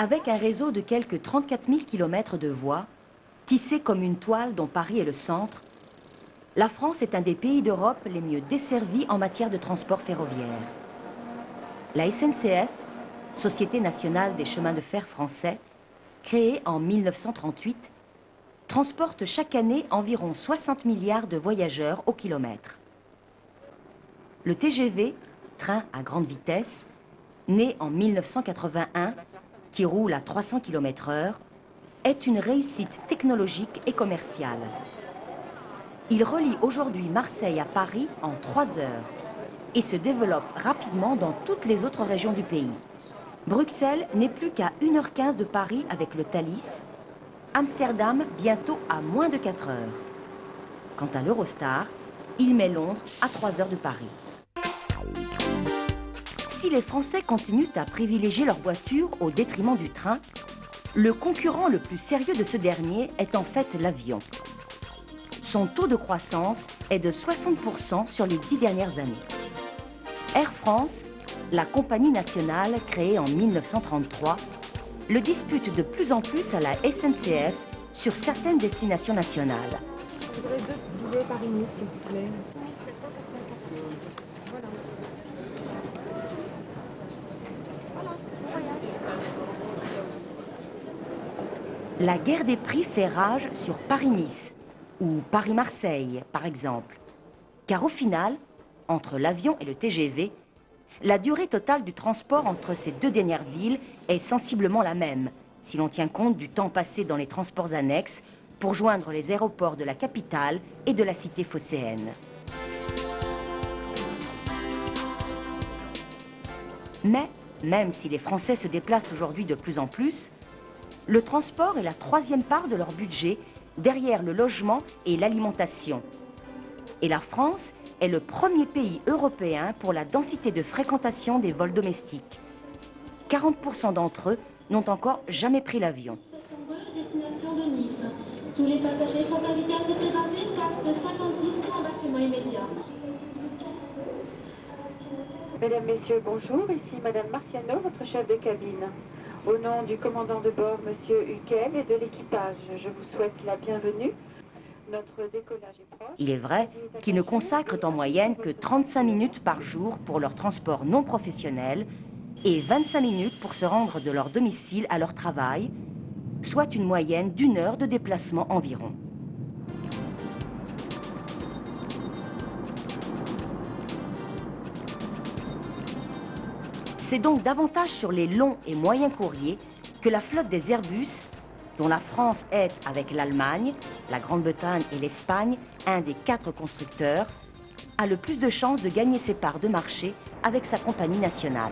Avec un réseau de quelques 34 000 km de voies, tissé comme une toile dont Paris est le centre, la France est un des pays d'Europe les mieux desservis en matière de transport ferroviaire. La SNCF, Société nationale des chemins de fer français, créée en 1938, transporte chaque année environ 60 milliards de voyageurs au kilomètre. Le TGV, train à grande vitesse, né en 1981, qui roule à 300 km/h, est une réussite technologique et commerciale. Il relie aujourd'hui Marseille à Paris en 3 heures et se développe rapidement dans toutes les autres régions du pays. Bruxelles n'est plus qu'à 1h15 de Paris avec le Thalys, Amsterdam bientôt à moins de 4 heures. Quant à l'Eurostar, il met Londres à 3 heures de Paris. Si les Français continuent à privilégier leur voiture au détriment du train, le concurrent le plus sérieux de ce dernier est en fait l'avion. Son taux de croissance est de 60% sur les 10 dernières années. Air France, la compagnie nationale créée en 1933, le dispute de plus en plus à la SNCF sur certaines destinations nationales. Je voudrais 2 billets Paris-Nice, s'il vous plaît. La guerre des prix fait rage sur Paris-Nice ou Paris-Marseille, par exemple. Car au final, entre l'avion et le TGV, la durée totale du transport entre ces deux dernières villes est sensiblement la même, si l'on tient compte du temps passé dans les transports annexes pour joindre les aéroports de la capitale et de la cité phocéenne. Mais, même si les Français se déplacent aujourd'hui de plus en plus, le transport est la 3e part de leur budget, derrière le logement et l'alimentation. Et la France est le premier pays européen pour la densité de fréquentation des vols domestiques. 40% d'entre eux n'ont encore jamais pris l'avion. Destination de Nice. Tous les passagers sont invités à se présenter, carte 56 pour embarquement immédiat. Mesdames, Messieurs, bonjour. Ici Madame Marciano, votre chef de cabine. Au nom du commandant de bord, Monsieur Huquel, et de l'équipage, je vous souhaite la bienvenue. Notre décollage est proche. Il est vrai qu'ils ne consacrent en moyenne que 35 minutes par jour pour leur transport non professionnel et 25 minutes pour se rendre de leur domicile à leur travail, soit une moyenne d'1 heure de déplacement environ. C'est donc davantage sur les longs et moyens courriers que la flotte des Airbus, dont la France est, avec l'Allemagne, la Grande-Bretagne et l'Espagne, un des 4 constructeurs, a le plus de chances de gagner ses parts de marché avec sa compagnie nationale.